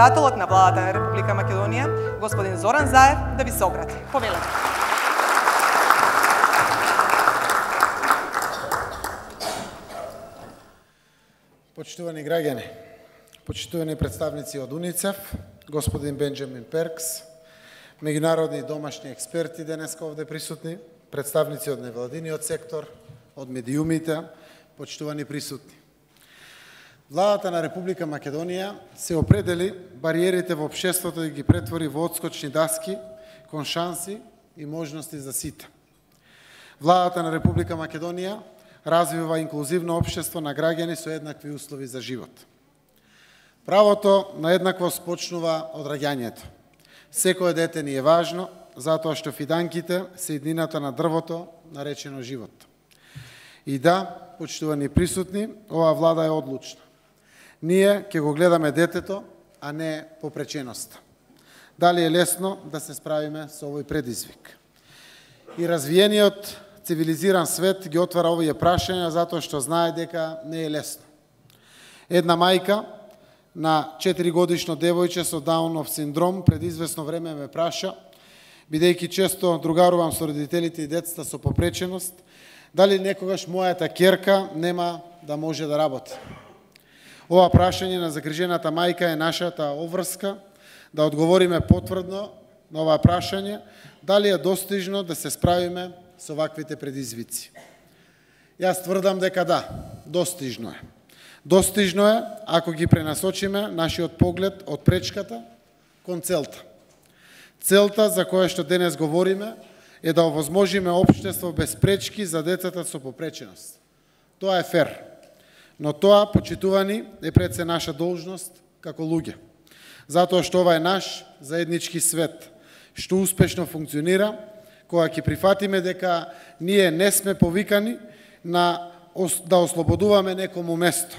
председателот на владата на Република Македонија, господин Зоран Заев, да ви се обрати. Повелете. Почитувани граѓани, почитувани представници од УНИЦЕФ, господин Бенџамин Перкс, меѓународни и домашни експерти денеска овде присутни, представници од невладиниот сектор, од медиумите, почитувани присутни. Владата на Република Македонија се определи бариерите во општеството да ги претвори во одскочни даски кон шанси и можности за сите. Владата на Република Македонија развива инклузивно општество на граѓани со еднакви услови за живот. Правото на еднаквост почнува од раѓањето. Секое дете ни е важно, затоа што фиданките се иднината на дрвото, наречено живот. И да, почитувани присутни, оваа влада е одлучна. Ние ќе го гледаме детето, а не попреченоста. Дали е лесно да се справиме со овој предизвик? И развиениот цивилизиран свет ги отвара овие прашања затоа што знае дека не е лесно. Една мајка на 4-годишно девојче со Даунов синдром пред известно време ме праша, бидејќи често другарувам со родителите и децата со попреченост, дали некогаш мојата ќерка нема да може да работи. Ова прашање на загрижената мајка е нашата обврска да одговориме потврдно на ова прашање, дали е достижно да се справиме со ваквите предизвици. Јас тврдам дека да, достижно е. Достижно е ако ги пренасочиме нашиот поглед од пречката кон целта. Целта за која што денес говориме е да овозможиме општество без пречки за децата со попреченост. Тоа е фер. Но тоа, почитувани, е пред се наша должност како луѓе. Затоа што ова е наш заеднички свет, што успешно функционира, кога ќе прифатиме дека ние не сме повикани да ослободуваме некому место,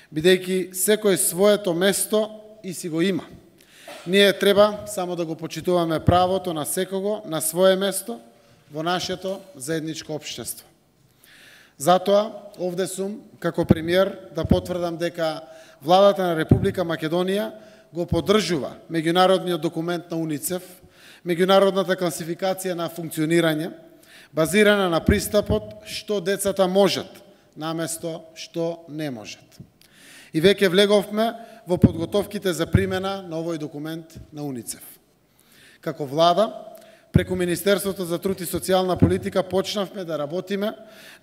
бидејќи секој своето место и си го има. Ние треба само да го почитуваме правото на секого на свое место во нашето заедничко општество. Затоа, овде сум, како премиер, да потврдам дека владата на Република Македонија го поддржува меѓународниот документ на УНИЦЕФ, меѓународната класификација на функционирање, базирана на пристапот што децата можат, наместо што не можат. И веќе влеговме во подготовките за примена на овој документ на УНИЦЕФ. Како влада, преку Министерството за труд и социјална политика почнавме да работиме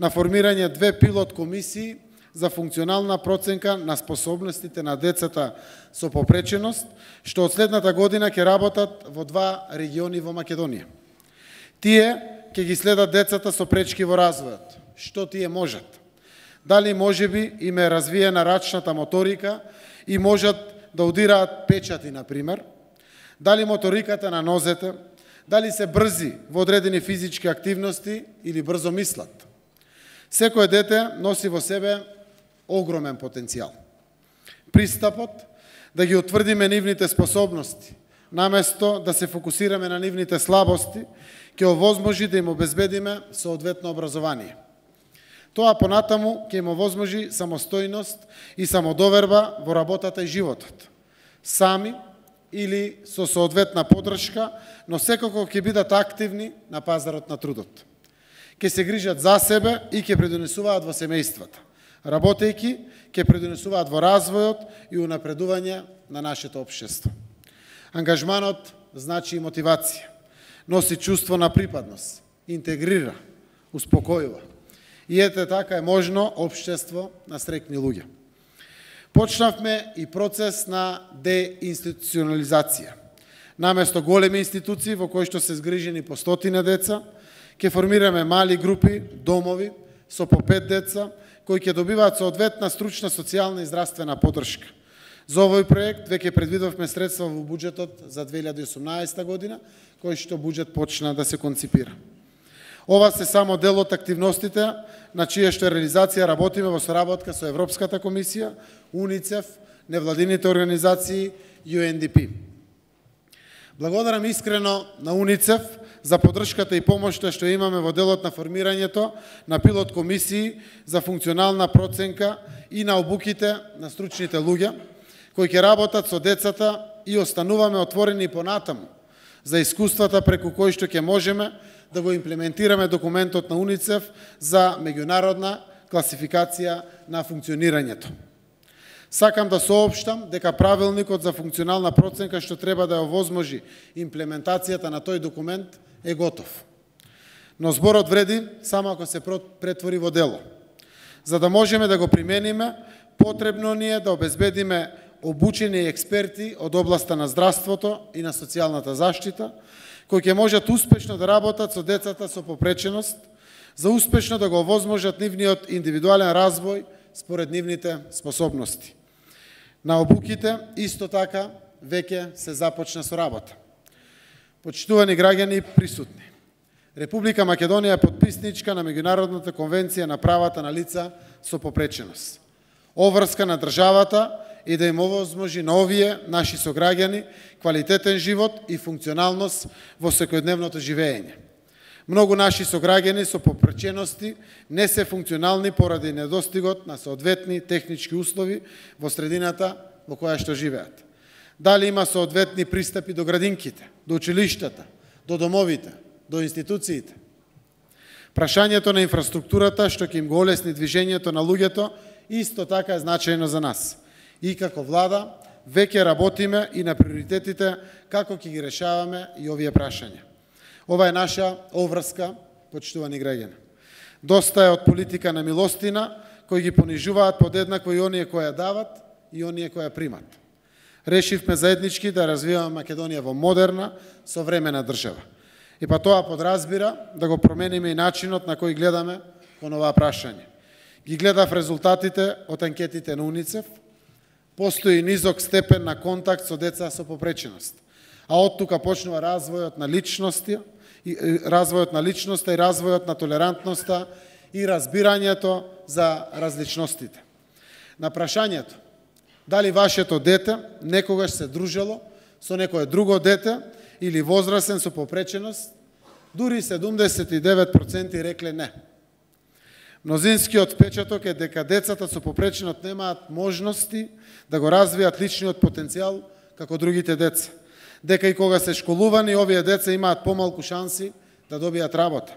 на формирање 2 пилот комисии за функционална проценка на способностите на децата со попреченост, што од следната година ќе работат во 2 региони во Македонија. Тие ќе ги следат децата со пречки во развојот. Што тие можат? Дали можеби им е развиена рачната моторика и можат да удираат печати, например? Дали моториката на нозете? Дали се брзи во одредени физички активности или брзо мислат? Секое дете носи во себе огромен потенцијал. Пристапот да ги утврдиме нивните способности, наместо да се фокусираме на нивните слабости, ќе овозможи да им обезбедиме соодветно образование. Тоа понатаму ќе им овозможи самостојност и самодоверба во работата и животот. Сами или со соодветна поддршка, но секако ќе бидат активни на пазарот на трудот. Ќе се грижат за себе и ќе придонесуваат во семејствата. Работејќи, ќе придонесуваат во развојот и унапредување на нашето општество. Ангажманот значи и мотивација. Носи чувство на припадност, интегрира, успокојува. И ете така е можно општество на среќни луѓе. Почнавме и процес на деинституционализација. Наместо големи институции во кои што се згрижени по стотина деца, ќе формираме мали групи, домови со по 5 деца, кои ќе добиваат соодветна стручна, социјална и здравствена поддршка. За овој проект веќе предвидовме средства во буџетот за 2018 година, кој што буџет почна да се конципира. Ова се само дел од активностите на чија што реализација работиме во соработка со Европската комисија, УНИЦЕФ, невладините организации и UNDP. Благодарам искрено на УНИЦЕФ за поддршката и помошта што имаме во делот на формирањето на пилот комисии за функционална проценка и на обуките на стручните луѓе, кои ќе работат со децата и остануваме отворени понатаму за искуствата преку кои што ќе можеме да го имплементираме документот на УНИЦЕФ за меѓународна класификација на функционирањето. Сакам да соопштам дека правилникот за функционална проценка што треба да ја овозможи имплементацијата на тој документ е готов. Но зборот вреди само ако се претвори во дело. За да можеме да го примениме, потребно ни е да обезбедиме обучени експерти од областа на здравството и на социјалната заштита, кои ќе можат успешно да работат со децата со попреченост, за успешно да го овозможат нивниот индивидуален развој според нивните способности. На обуките, исто така, веќе се започна со работа. Почитувани граѓани присутни, Република Македонија е потписничка на Меѓународната конвенција на правата на лица со попреченост. Обврска на државата и да им овозможи на овие наши сограѓани квалитетен живот и функционалност во секојдневното живење. Многу наши сограѓани со попречености не се функционални поради недостигот на соодветни технички услови во средината во која што живеат. Дали има соодветни пристапи до градинките, до училиштата, до домовите, до институциите. Прашањето на инфраструктурата што ќе им го олесни движењето на луѓето исто така е значајно за нас. И како влада веќе работиме и на приоритетите како ќе ги решаваме и овие прашања. Ова е наша обврска, почитувани граѓани. Доста е од политика на милостина, кои ги понижуваат подеднакво и оние кои ја дават и оние кои ја примат. Решивме заеднички да развиваме Македонија во модерна, современа држава. И па тоа подразбира да го промениме и начинот на кој гледаме кон оваа прашање. Ги гледав резултатите од анкетите на УНИЦЕФ, постои низок степен на контакт со деца со попреченост, а од тука почнува развојот на личноста и развојот на толерантноста и разбирањето за различностите. На прашањето дали вашето дете некогаш се дружело со некое друго дете или возрасен со попреченост, дури 79% рекле не. Мнозинскиот впечаток е дека децата со попреченост немаат можности да го развијат личниот потенцијал како другите деца. Дека и кога се школувани, овие деца имаат помалку шанси да добијат работа.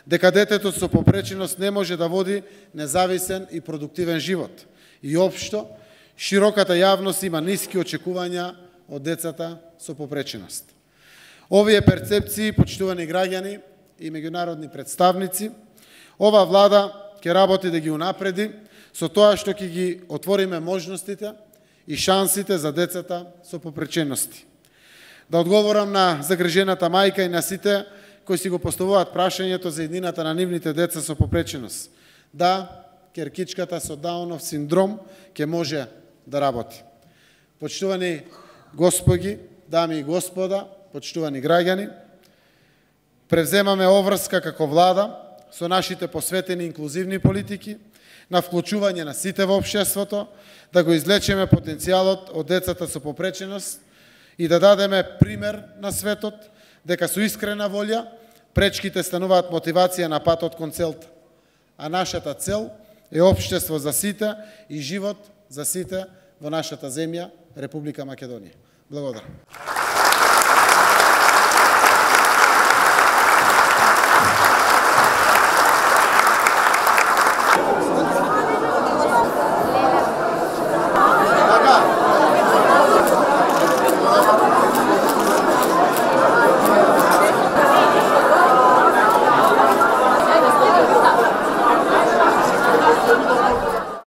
Дека детето со попреченост не може да води независен и продуктивен живот. И општо, широката јавност има ниски очекувања од децата со попреченост. Овие перцепции, почитувани граѓани и меѓународни представници, ова влада ќе работи да ги унапреди со тоа што ќе ги отвориме можностите и шансите за децата со попречености. Да одговорам на загрижената мајка и на сите кои си го поставуваат прашањето за иднината на нивните деца со попреченост. Да, керкичката со Даунов синдром ќе може да работи. Почитувани господи, дами и господа, почитувани граѓани, превземаме обврска како влада со нашите посветени инклузивни политики на вклучување на сите во општеството, да го излечеме потенцијалот од децата со попреченост и да дадеме пример на светот дека со искрена волја пречките стануваат мотивација на патот кон целта. А нашата цел е општество за сите и живот за сите во нашата земја, Република Македонија. Благодарам.